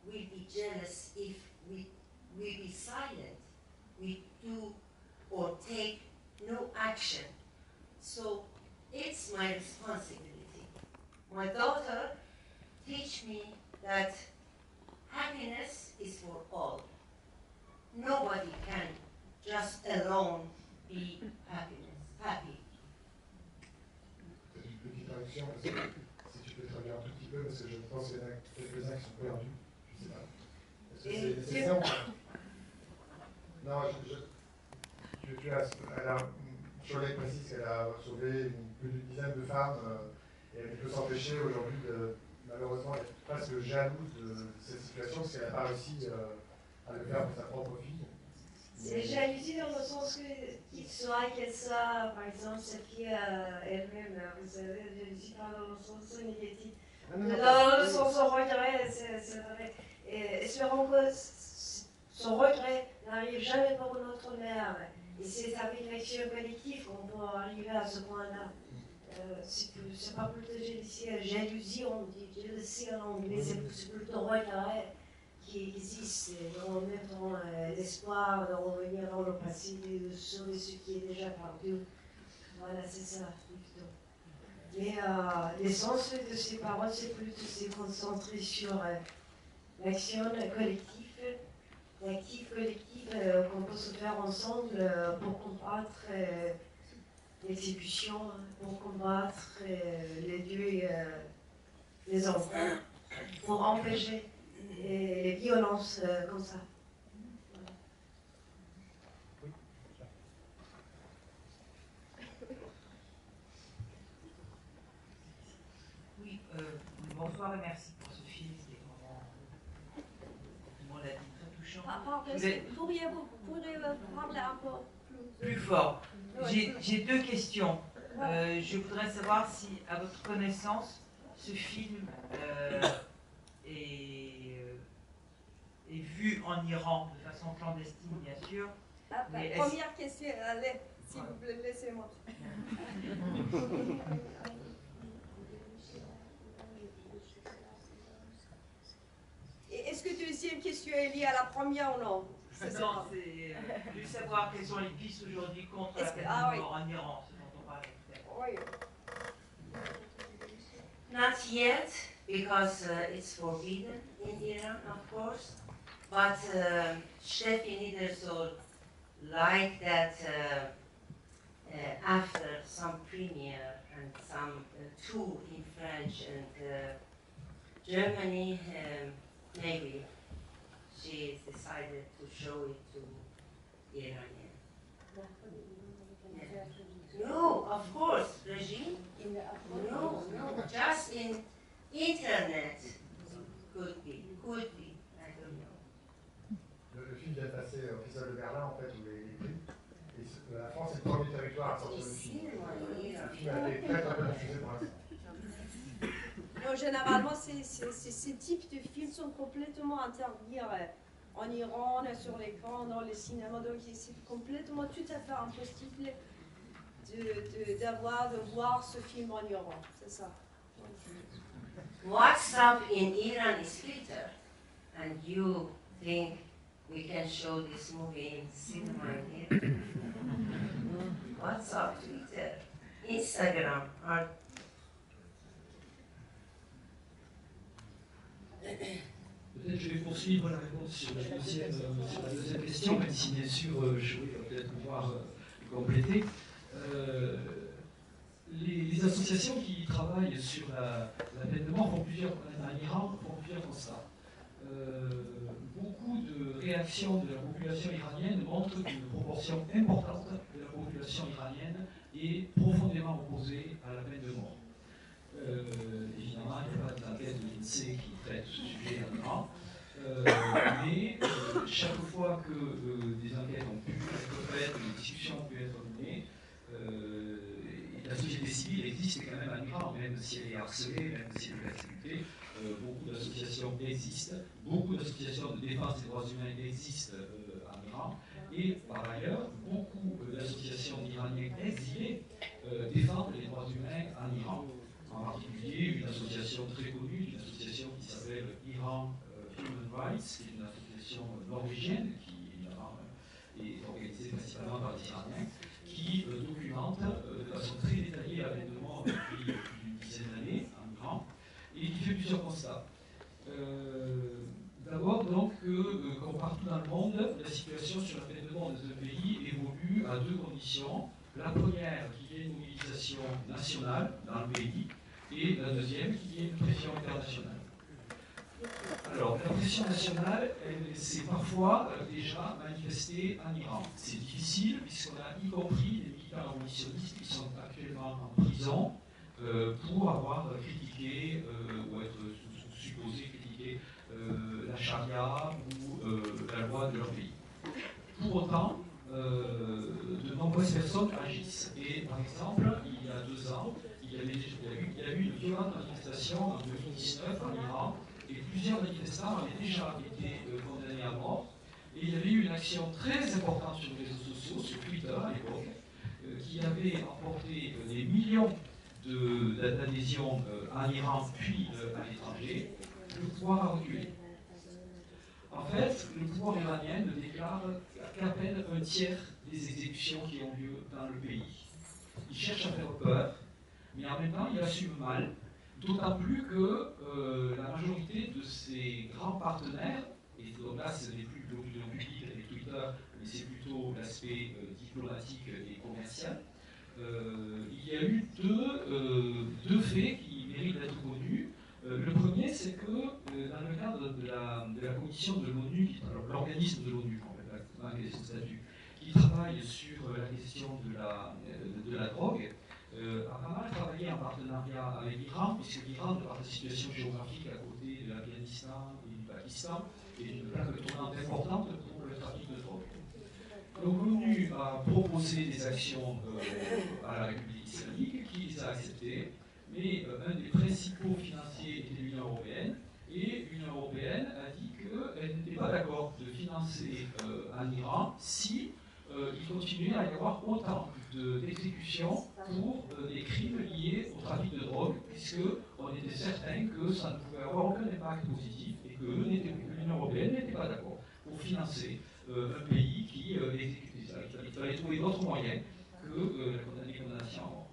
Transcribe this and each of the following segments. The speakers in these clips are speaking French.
will be jealous if we be silent, we do or take no action. So it's my responsibility. My daughter teach me that happiness is for all. Nobody can just alone be happy. Une petite traduction, parce que si tu peux traduire un tout petit peu, parce que je pense qu'il y en a quelques-uns qui sont perdus. Je sais pas. Est-ce que c'est ça ou pas? Non, Cholet précise qu'elle a sauvé plus d'une dizaine de femmes et elle peut s'empêcher aujourd'hui malheureusement, être presque jalouse de cette situation parce qu'elle n'a pas réussi à le faire pour sa propre fille. C'est jalousie dans le sens qu'elle soit, par exemple, cette fille elle-même, vous savez, jalousie pas dans le sens négatif. Dans le sens regret, c'est vrai. Et espérons que son regret n'arrive jamais pour notre mère. Et c'est avec l'action collective qu'on peut arriver à ce point-là. C'est pas plutôt jalousie, on dit jealousy en anglais, c'est plutôt regret qui existe, dans même temps l'espoir de revenir dans le passé, de sauver ce qui est déjà perdu. Voilà, c'est ça, plutôt. Mais l'essence de ces paroles, c'est plutôt se concentrer sur l'action collective, l'actif collectif qu'on peut se faire ensemble pour combattre l'exécution, pour combattre les dieux et les enfants, pour empêcher les violences comme ça. Voilà. Oui, bonsoir et merci pour ce film qui est vraiment, on l'a dit, très touchant. Pourriez-vous parler un peu plus fort? J'ai deux questions. Je voudrais savoir si, à votre connaissance, ce film est vu en Iran de façon clandestine, bien sûr. Mais première question, allez, s'il vous plaît, laissez-moi. Est-ce que deuxième question est liée à la première ou non? Non, c'est plus savoir quelles sont les pistes aujourd'hui contre la peine de mort en Iran, ce dont on parlait. Oui. Not yet, because it's forbidden in Iran, of course. But Steffi Niedersohl liked that after some premiere and some tour in French and Germany, maybe she decided to show it to Iranian. Yeah. No, of course, regime. No, just in internet. Could be. I don't know. Le film vient de passer au Festival de Berlin, en fait, où les prix. Et la France est le premier territoire à sortir le film. Le film a été très bien diffusé pour l'instant. Non, généralement, ces types de films sont complètement interdits en Iran, sur l'écran, dans les cinémas. Donc, c'est complètement tout à fait impossible de voir ce film en Iran. C'est ça. WhatsApp in Iran is filter, and you think we can show this movie in cinema in Iran? WhatsApp, Twitter, Instagram are. Peut-être je vais poursuivre la réponse sur la deuxième question, même si bien sûr Joël va peut-être pouvoir compléter. Les associations qui travaillent sur la peine de mort en Iran font plusieurs constats. Beaucoup de réactions de la population iranienne montrent qu'une proportion importante de la population iranienne est profondément opposée à la peine de mort. Évidemment, il n'y a pas d'enquête de l'INSEE qui traite ce sujet en Iran, mais chaque fois que des enquêtes ont pu être faites, des discussions ont pu être menées, la société civile existe quand même en Iran, même si elle est harcelée, même si elle est persécutée. Beaucoup d'associations existent, beaucoup d'associations de défense des droits humains existent en Iran, et par ailleurs, beaucoup d'associations iraniennes exilées défendent les droits humains en Iran. En particulier, une association très connue, une association qui s'appelle Iran Human Rights, qui est une association norvégienne qui évidemment est organisée principalement par des Iraniens, qui documente de façon très détaillée l'avènement depuis une dizaine d'années en Iran et qui fait plusieurs constats. D'abord, donc, comme partout dans le monde, la situation sur la peine de mort dans un pays évolue à deux conditions. La première, qu'il y ait une mobilisation nationale dans le pays, et la deuxième, qu'il y ait une pression internationale. Alors, la pression nationale, elle s'est parfois déjà manifestée en Iran. C'est difficile, puisqu'on a y compris des militants abolitionnistes qui sont actuellement en prison pour avoir critiqué ou être supposés critiquer la charia ou la loi de leur pays. Pour autant, de nombreuses personnes agissent. Et par exemple, il y a 2 ans, il y a eu une violente manifestation en 2019 en Iran, et plusieurs manifestants avaient déjà été condamnés à mort. Et il y avait eu une action très importante sur les réseaux sociaux, sur Twitter à l'époque, qui avait emporté des millions d'adhésions en Iran puis à l'étranger. Le pouvoir a reculé. En fait, le pouvoir iranien ne déclare qu'à peine un tiers des exécutions qui ont lieu dans le pays. Il cherche à faire peur, mais en même temps, il assume mal, d'autant plus que la majorité de ses grands partenaires, et donc là, ce n'est plus l'opinion publique avec Twitter, mais c'est plutôt l'aspect diplomatique et commercial, il y a eu deux faits qui méritent d'être connus. Le premier, c'est que dans le cadre de la commission de l'ONU, l'organisme de l'ONU, malgré son statut, qui travaille sur la question de la drogue, a pas mal travaillé en partenariat avec l'Iran, puisque l'Iran, de par sa situation géographique à côté de l'Afghanistan et du Pakistan, est une plaque tournante importante pour le trafic de drogue. Donc l'ONU a proposé des actions à la République islamique, qui les a acceptées, mais un des principaux financiers était l'Union européenne, et l'Union européenne a dit qu'elle n'était pas d'accord de financer en Iran si il continuait à y avoir autant d'exécutions pour des crimes liés au trafic de drogue, puisqu'on était certain que ça ne pouvait avoir aucun impact positif et que l'Union européenne n'était pas d'accord pour financer un pays qui exécutait ça. Il fallait trouver d'autres moyens que les condamnations à mort.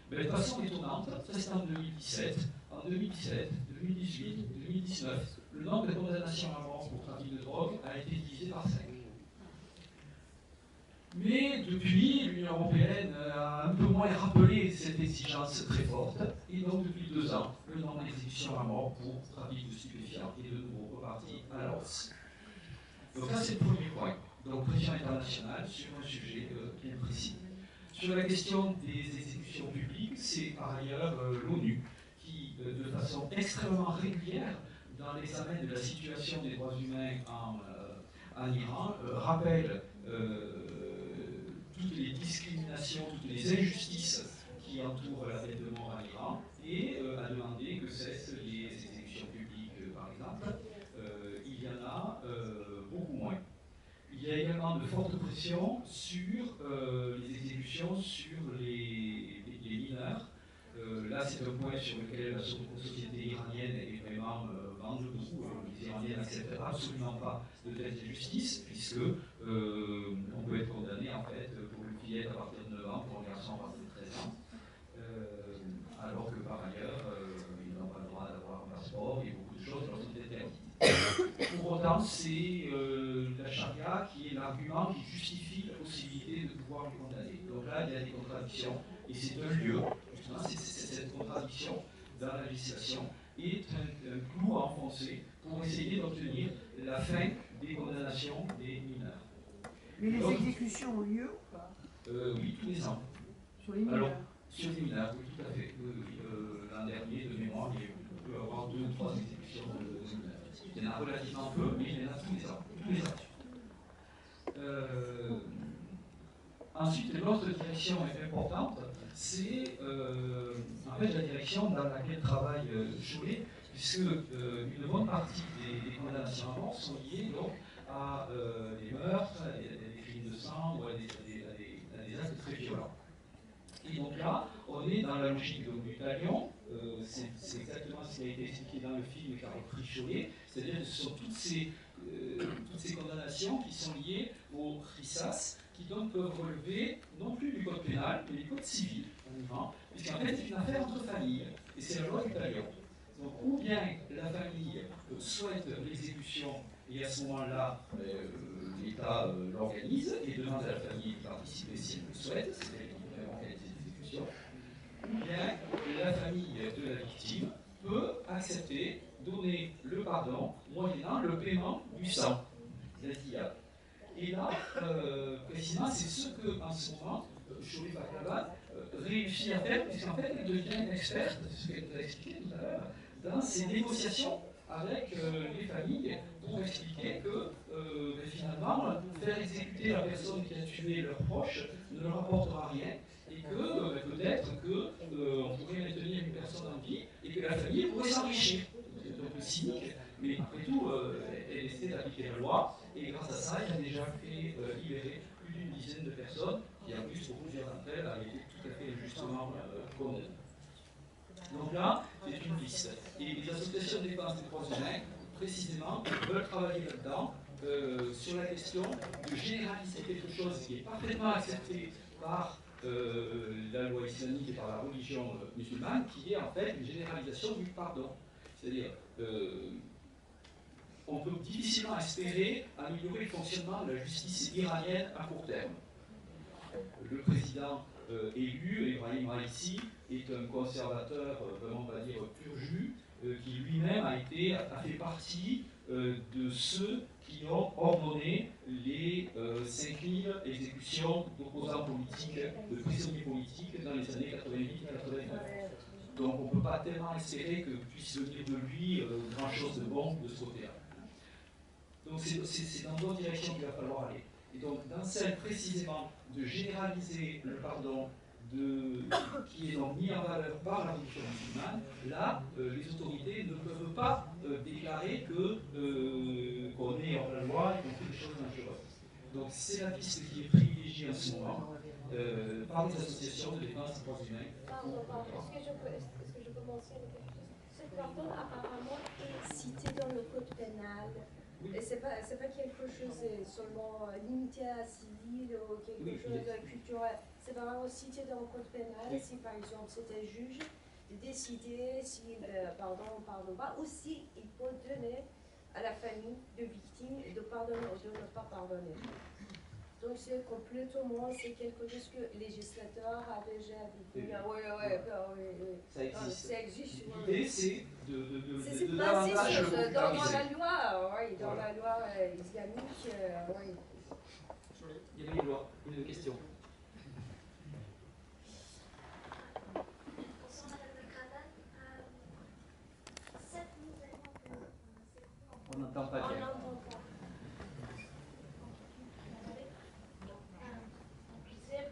Mais de façon étonnante, ça c'est en 2017, en 2017, 2018, 2019, le nombre de condamnations à mort pour trafic de drogue a été divisé par 5. Mais depuis, l'Union européenne a un peu moins rappelé cette exigence très forte, et donc depuis 2 ans, le nombre d'exécutions à mort pour trafic de stupéfiants est de nouveau reparti à la hausse. Donc ça c'est le premier point, donc pression internationale sur un sujet bien précis. Sur la question des exécutions publiques, c'est par ailleurs l'ONU qui, de façon extrêmement régulière, dans l'examen de la situation des droits humains en Iran, rappelle toutes les discriminations, toutes les injustices qui entourent la peine de mort en Iran et a demandé que cessent les exécutions publiques, par exemple. Il y en a beaucoup moins. Il y a également de fortes pressions sur les exécutions sur les mineurs. Là, c'est un point sur lequel la société iranienne est vraiment vent debout. Les Iraniens n'acceptent absolument pas de telle justice, puisque on peut être condamné en fait pour une fillette à partir de 9 ans, pour un garçon à partir de 13 ans, alors que par ailleurs, ils n'ont pas le droit d'avoir un passeport, et beaucoup de choses leur sont interdites. Pour autant, c'est la charia qui est l'argument qui justifie la possibilité de pouvoir les condamner. Donc là, il y a des contradictions, et c'est un lieu, justement, cette contradiction dans la législation est un clou à enfoncer pour essayer d'obtenir la fin des condamnations des mineurs. Mais les exécutions ont lieu ou pas? Oui, tous les ans. Sur les mineurs? Alors, sur les mineurs, oui, tout à fait. L'an dernier, de mémoire, il peut y avoir 2 ou 3 exécutions de mineurs. Il y en a relativement peu, mais il y en a tous les ans. Ensuite, l'autre direction importante, c'est en fait la direction dans laquelle travaille Chollet, puisque une bonne partie des condamnations à mort sont liées donc à des meurtres, à des crimes de sang ou à des actes très violents. Et donc là, on est dans la logique du talion, c'est exactement ce qui a été expliqué dans le film qu'a repris Chollet, C'est-à-dire que ce sont toutes ces condamnations qui sont liées au rissas, qui donc peuvent relever non plus du code pénal, mais du code civil, puisqu'en fait c'est une affaire entre familles, et c'est la loi du talion. Donc ou bien la famille souhaite l'exécution, et à ce moment-là, l'État l'organise et demande à la famille de participer si elle le souhaite, c'est-à-dire qu'on peut organiser l'exécution, ou bien la famille de la victime peut accepter, donner le pardon moyennant le paiement du sang, la dia. Et là, précisément, c'est ce que, en ce moment, Chouri Baklaban réussit à faire, puisqu'en fait, elle devient une experte, c'est ce qu'elle nous a expliqué tout à l'heure, dans ces négociations avec les familles pour expliquer que finalement, faire exécuter la personne qui a tué leurs proches ne leur apportera rien et que peut-être qu'on pourrait maintenir une personne en vie et que la famille pourrait s'enrichir. C'est un peu cynique, mais après tout, elle essaie d'appliquer la loi et grâce à ça, elle a déjà fait libérer plus d'une dizaine de personnes qui, en plus, pour plusieurs d'entre elles, avaient été tout à fait injustement condamnées. Donc là, c'est une piste. Et les associations de défense des droits humains, précisément, veulent travailler là-dedans sur la question de généraliser quelque chose qui est parfaitement accepté par la loi islamique et par la religion musulmane, qui est en fait une généralisation du pardon. C'est-à-dire, on peut difficilement espérer améliorer le fonctionnement de la justice iranienne à court terme. Le président élu, Ebrahim Raïssi, est un conservateur, vraiment on va dire pur jus, qui lui-même a fait partie de ceux qui ont ordonné les 5000 exécutions d'opposants politiques, de prisonniers politiques dans les années 88 et 89. Donc on ne peut pas tellement espérer que puisse venir de lui grand-chose de bon de ce côté-là. Donc c'est dans d'autres directions qu'il va falloir aller. Et donc dans celle précisément de généraliser le pardon qui est donc mis en valeur par la religion musulmane, là, les autorités ne peuvent pas déclarer qu'on est hors la loi et qu'on fait des choses dangereuses. Donc c'est la piste qui est privilégiée en ce moment par les associations de défense des droits humains. Pardon. Est-ce que je peux mentionner quelque chose? Ce pardon apparemment est cité dans le code pénal. Oui. Et c'est pas quelque chose seulement limité à civil ou quelque chose de culturel. C'est vraiment cité dans le code pénal. Oui. Si par exemple c'était juge de décider si pardon ou pardon pas, aussi il peut donner à la famille de victime de pardonner ou de ne pas pardonner. Donc c'est complètement, c'est quelque chose que le législateur a déjà dit. Oui. Ça existe. L'idée c'est c'est basé dans la loi, oui, dans la loi islamique, oui. Il y avait une question. On n'entend pas bien.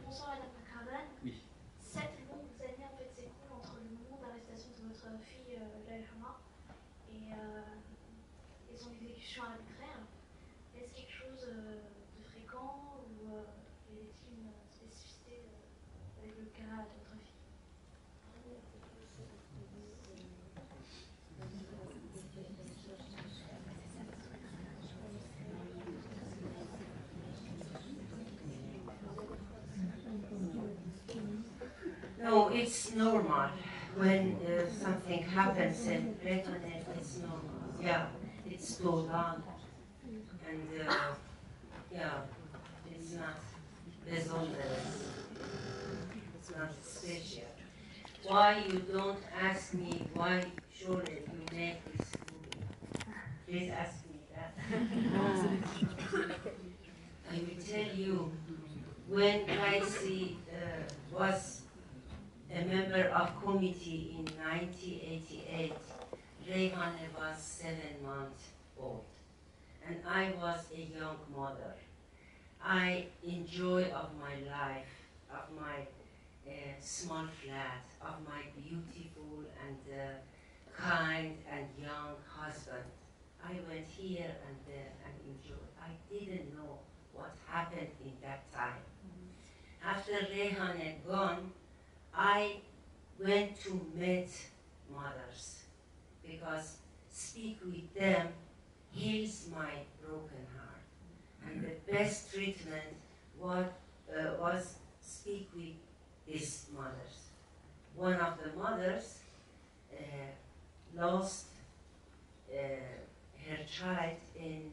Bonsoir Madame Baklaban. Oui. 7 longues années en fait s'écoulent entre le moment d'arrestation de votre fille Laïhama et son exécution arbitraire. Est-ce quelque chose de fréquent ou y a-t-il une spécificité avec le cas de votre fille? No, it's normal. When something happens in Lebanon, it's normal. Yeah, it's goes on. And yeah, it's not resonance. It's not special. Why you don't ask me why surely you make this movie? Please ask me that. I will tell you, when Raisi was a member of committee in 1988, Reyhaneh was 7 months old, and I was a young mother. I enjoy of my life, of my small flat, of my beautiful and kind and young husband. I went here and there and enjoyed. I didn't know what happened in that time. After Reyhaneh gone, I went to meet mothers because speak with them heals my broken heart. And the best treatment was speak with these mothers. One of the mothers lost her child in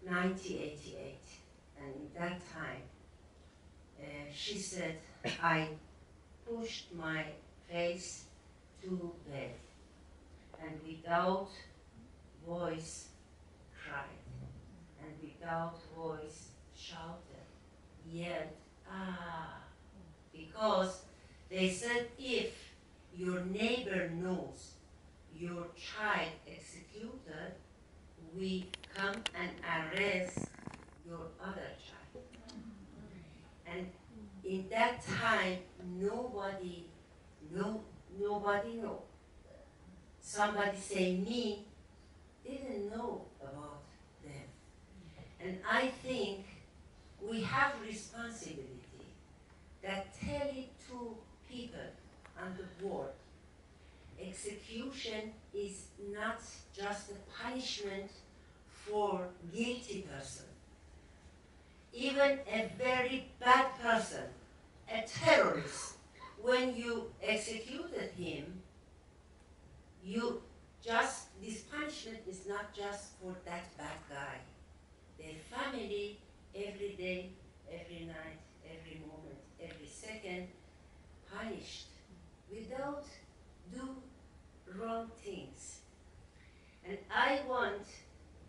1988, and in that time she said, I pushed my face to bed and without voice cried, and without voice shouted, yelled, ah, because they said if your neighbor knows your child executed, we come and arrest your other child. And in that time, nobody know. Somebody say me didn't know about them. And I think we have responsibility that tell it to people on the world. Execution is not just a punishment for guilty person. Even a very bad person, a terrorist, when you executed him, this punishment is not just for that bad guy. Their family, every day, every night, every moment, every second, punished without do wrong things. And I want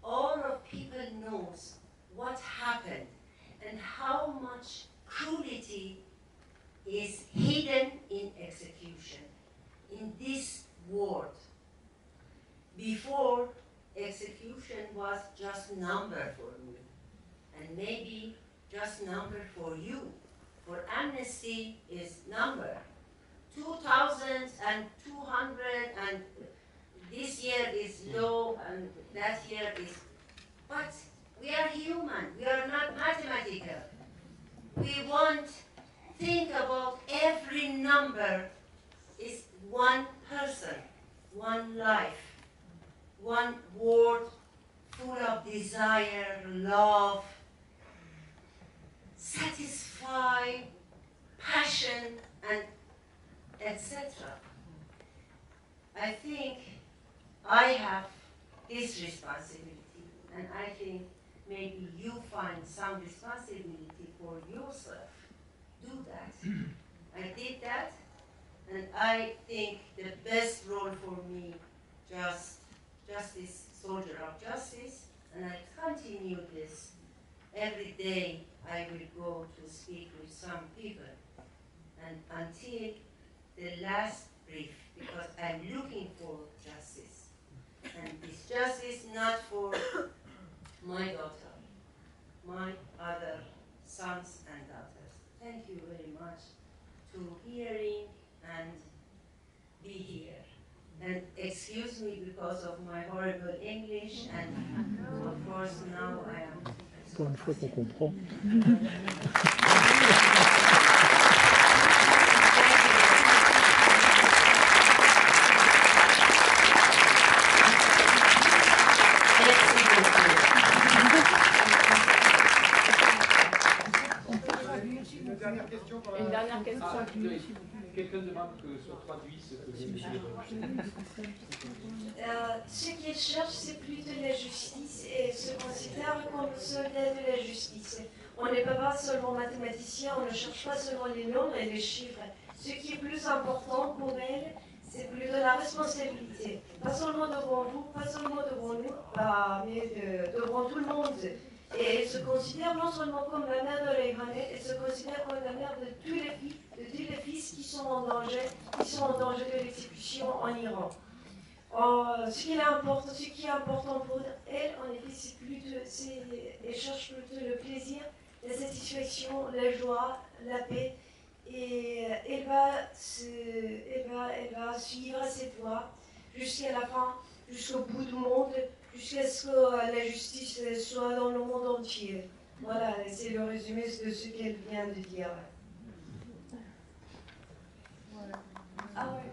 all of people knows what happened and how much cruelty is hidden in execution in this world. Before, execution was just number for me, and maybe just number for you. For amnesty is number. 2,200, and this year is low, and that year is, but we are human, we are not mathematical. We want think about every number is one person, one life, one word full of desire, love, satisfy, passion, and etc. I think I have this responsibility, and I think maybe you find some responsibility for yourself. Do that. I did that, and I think the best role for me, justice, soldier of justice, and I continue this. Every day I will go to speak with some people, and until the last brief, because I'm looking for justice. And this justice not for my daughter, my other sons and daughters. Thank you very much to hearing and be here. And excuse me because of my horrible English, and of course now I am. Pour une fois qu'on comprend. Une dernière question. Quelqu'un demande que soit traduit ce que dit M. Ce qu'il cherche, c'est plus de la justice et se considère comme soldat de la justice. On n'est pas seulement mathématicien, on ne cherche pas seulement les nombres et les chiffres. Ce qui est plus important pour elle, c'est plus de la responsabilité. Pas seulement devant vous, pas seulement devant nous, mais devant tout le monde. Et elle se considère non seulement comme la mère de Rayhaneh, elle se considère comme la mère de tous les fils qui sont en danger de l'exécution en Iran. Ce qui est important pour elle, en effet, elle cherche plutôt le plaisir, la satisfaction, la joie, la paix, et elle va suivre cette voie jusqu'à la fin, jusqu'au bout du monde, jusqu'à ce que la justice soit dans le monde entier. Voilà, c'est le résumé de ce qu'elle vient de dire. Ah ouais.